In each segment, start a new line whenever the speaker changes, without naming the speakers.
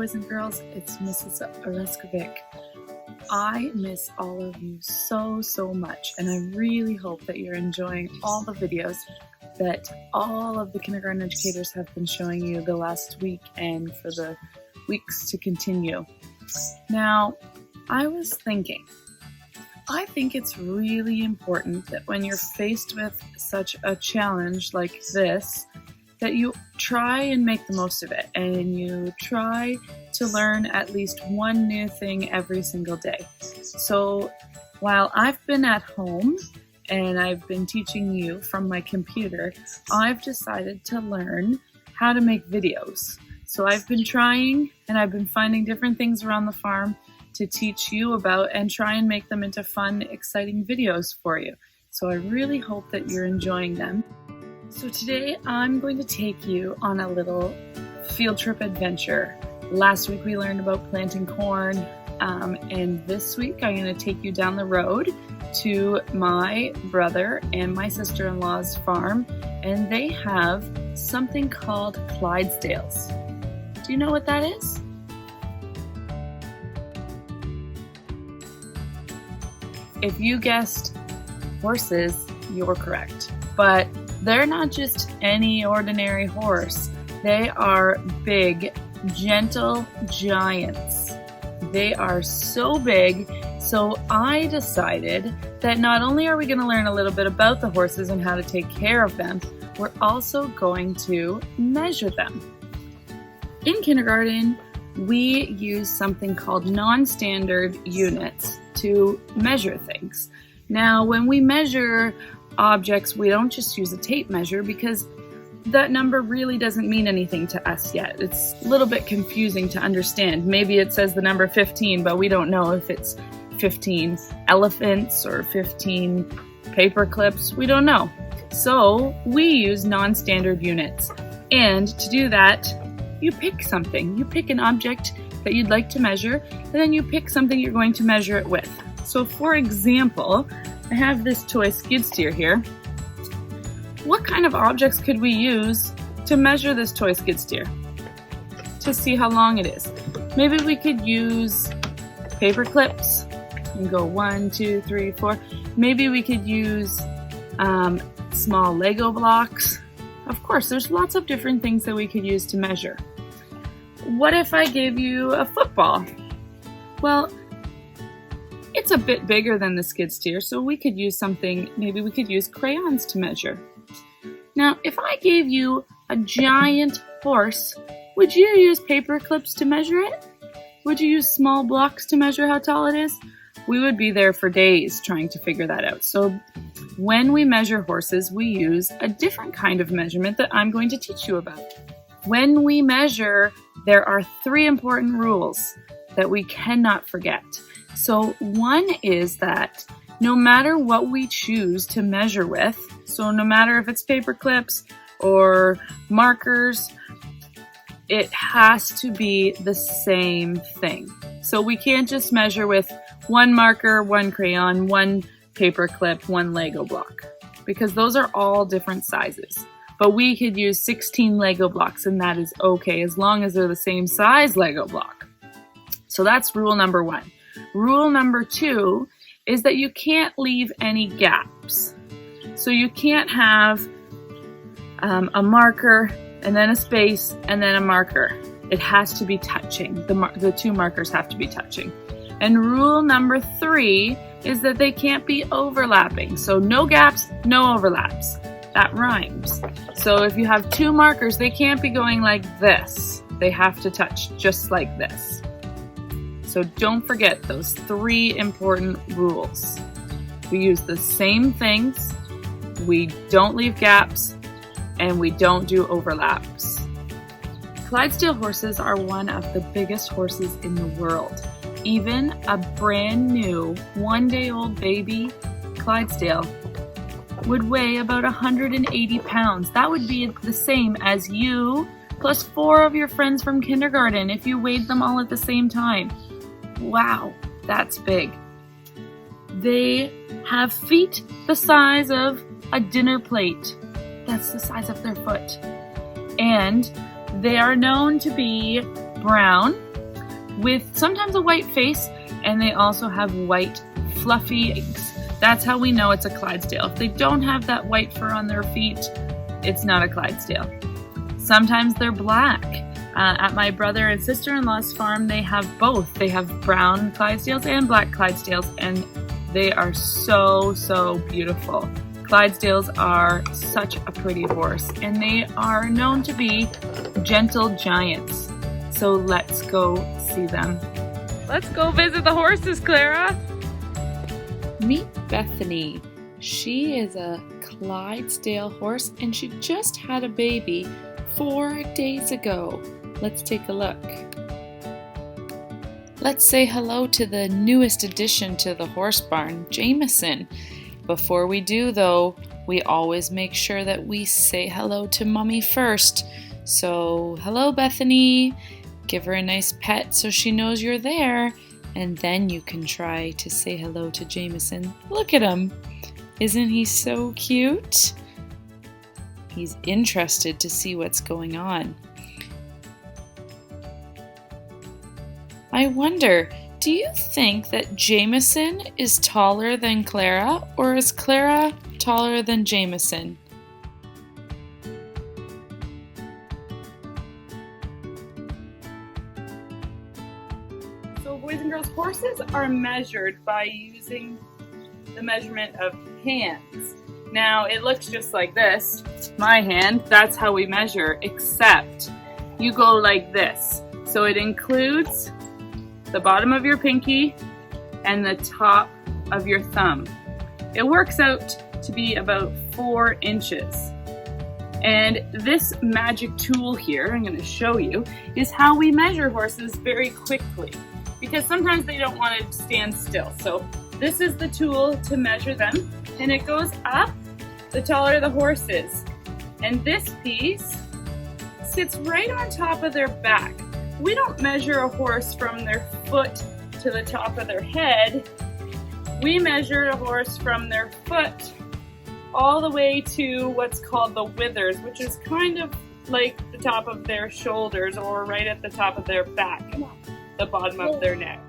boys and girls, it's Mrs. Oreskovic. I miss all of you so much, and I really hope that you're enjoying all the videos that all of the kindergarten educators have been showing you the last week and for the weeks to continue. Now, I was thinking, I think it's really important that when you're faced with such a challenge like this, that you try and make the most of it, and you try to learn at least one new thing every single day. So while I've been at home and I've been teaching you from my computer, I've decided to learn how to make videos. So I've been trying, and I've been finding different things around the farm to teach you about and try and make them into fun, exciting videos for you. So I really hope that you're enjoying them. So today I'm going to take you on a little field trip adventure. Last week we learned about planting corn, and this week I'm going to take you down the road to my brother and my sister-in-law's farm, and they have something called Clydesdales. Do you know what that is? If you guessed horses, you're correct. But they're not just any ordinary horse. They are big, gentle giants. They are so big, so I decided that not only are we going to learn a little bit about the horses and how to take care of them, we're also going to measure them. In kindergarten, we use something called non-standard units to measure things. Now, when we measure objects, we don't just use a tape measure because that number really doesn't mean anything to us yet. It's a little bit confusing to understand. Maybe it says the number 15, but we don't know if it's 15 elephants or 15 paper clips. We don't know. So we use non-standard units. And to do that, you pick something. You pick an object that you'd like to measure, and then you pick something you're going to measure it with. So for example, I have this toy skid steer here. What kind of objects could we use to measure this toy skid steer to see how long it is? Maybe we could use paper clips and go 1, 2, 3, 4. Maybe we could use small Lego blocks. Of course, there's lots of different things that we could use to measure. What if I gave you a football? Well, it's a bit bigger than the skid steer, so we could use something, maybe we could use crayons to measure. Now, if I gave you a giant horse, would you use paper clips to measure it? Would you use small blocks to measure how tall it is? We would be there for days trying to figure that out. So when we measure horses, we use a different kind of measurement that I'm going to teach you about. When we measure, there are 3 important rules that we cannot forget. So one is that no matter what we choose to measure with, so no matter if it's paper clips or markers, it has to be the same thing. So we can't just measure with 1 marker, 1 crayon, 1 paper clip, 1 Lego block, because those are all different sizes. But we could use 16 Lego blocks, and that is okay as long as they're the same size Lego block. So that's rule number 1. Rule number 2 is that you can't leave any gaps. So you can't have a marker and then a space and then a marker. It has to be touching. The 2 markers have to be touching. And rule number 3 is that they can't be overlapping. So no gaps, no overlaps. That rhymes. So if you have 2 markers, they can't be going like this. They have to touch just like this. So don't forget those 3 important rules. We use the same things, we don't leave gaps, and we don't do overlaps. Clydesdale horses are one of the biggest horses in the world. Even a brand new 1-day-old baby Clydesdale would weigh about 180 pounds. That would be the same as you plus 4 of your friends from kindergarten if you weighed them all at the same time. Wow, that's big. They have feet the size of a dinner plate. That's the size of their foot. And they are known to be brown with sometimes a white face, and they also have white fluffy legs. That's how we know it's a Clydesdale. If they don't have that white fur on their feet, it's not a Clydesdale. Sometimes they're black. At my brother and sister-in-law's farm, they have both. They have brown Clydesdales and black Clydesdales, and they are so, so beautiful. Clydesdales are such a pretty horse, and they are known to be gentle giants. So let's go see them. Let's go visit the horses, Clara. Meet Bethany. She is a Clydesdale horse, and she just had a baby 4 days ago. Let's take a look. Let's say hello to the newest addition to the horse barn, Jameson. Before we do though, we always make sure that we say hello to Mommy first. So, hello Bethany. Give her a nice pet so she knows you're there, and then you can try to say hello to Jameson. Look at him. Isn't he so cute? He's interested to see what's going on. I wonder, do you think that Jameson is taller than Clara, or is Clara taller than Jameson? So boys and girls, horses are measured by using the measurement of hands. Now it looks just like this, my hand, that's how we measure, except you go like this. So it includes the bottom of your pinky and the top of your thumb. It works out to be about 4 inches. And this magic tool here, I'm going to show you, is how we measure horses very quickly, because sometimes they don't want to stand still. So this is the tool to measure them, and it goes up the taller the horse is. And this piece sits right on top of their back. We don't measure a horse from their foot to the top of their head. We measure a horse from their foot all the way to what's called the withers, which is kind of like the top of their shoulders or right at the top of their back, the bottom of their neck.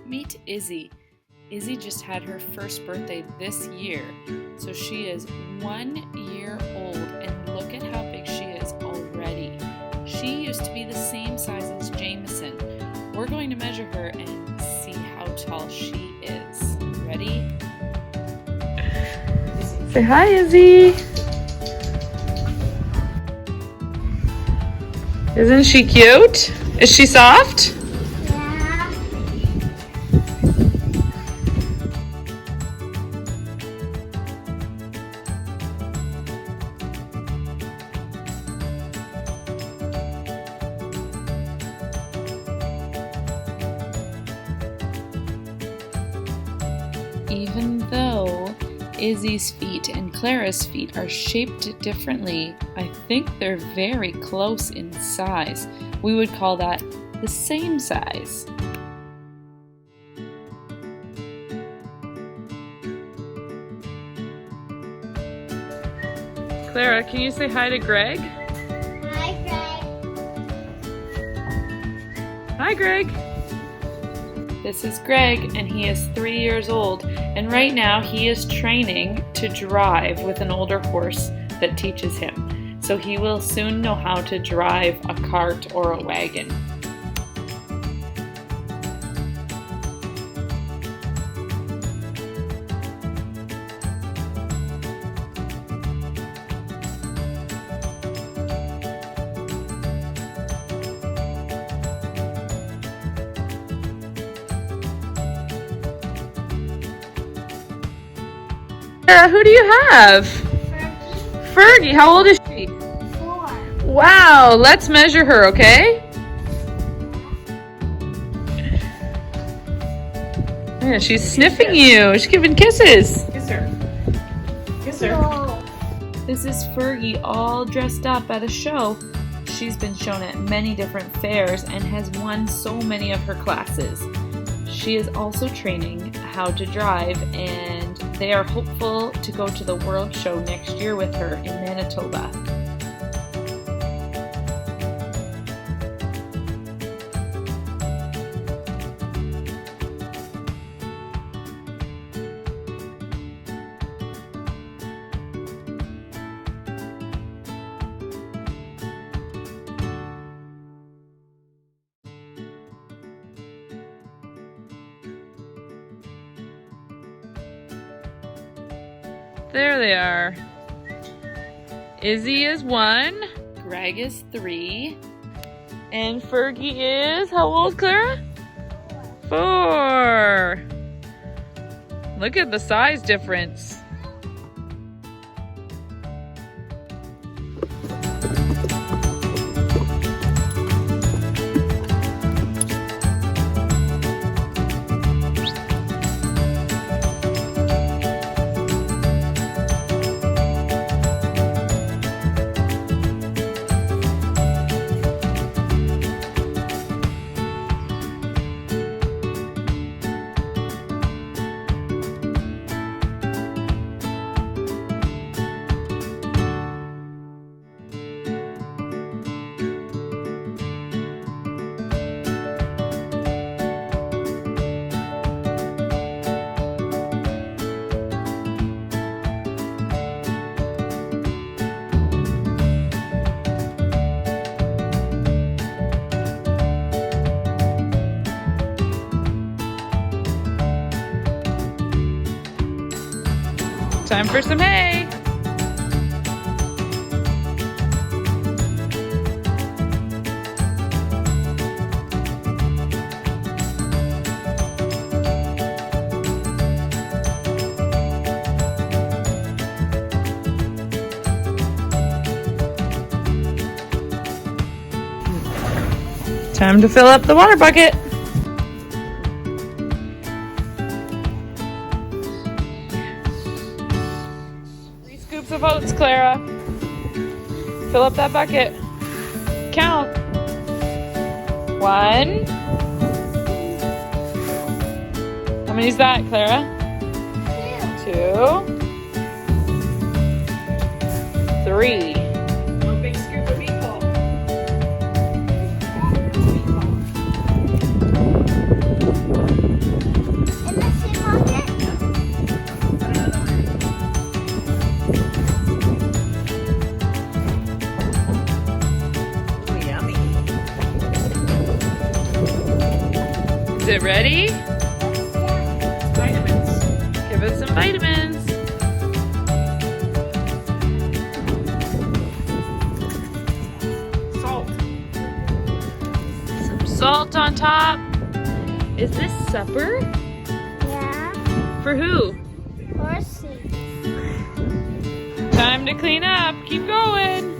Meet Izzy. Izzy just had her first birthday this year, so she is 1 year old, and look at how big she is already. She used to be the same size as Jameson. We're going to measure her and see how tall she is. Ready? Say hi, Izzy. Isn't she cute? Is she soft? Even though Izzy's feet and Clara's feet are shaped differently, I think they're very close in size. We would call that the same size. Clara, can you say hi to Greg?
Hi, Greg.
Hi, Greg. This is Greg, and he is 3 years old, and right now he is training to drive with an older horse that teaches him. So he will soon know how to drive a cart or a wagon. Sarah, who do you have?
Fergie.
Fergie, how old is she?
4.
Wow, let's measure her, okay? Yeah, she's sniffing you. She's giving kisses.
Kiss her. Kiss her.
No.
This is Fergie all dressed up at a show. She's been shown at many different fairs and has won so many of her classes. She is also training how to drive, and they are hopeful to go to the World Show next year with her in Manitoba. There they are. Izzy is 1, Greg is 3, and Fergie is, how old, Clara? 4. Look at the size difference. Time for some hay. Time to fill up the water bucket. Scoops of oats, Clara. Fill up that bucket. Count. 1. How many is that, Clara? 2. 3. One big scoop of meatball.
In the same bucket?
Is it ready? Vitamins. Give it some vitamins. Salt. Some salt on top. Is this supper?
Yeah.
For who?
Horsey.
Time to clean up. Keep going.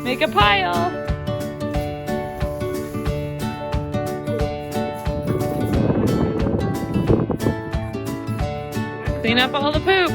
Make a pile. Clean up all the poop.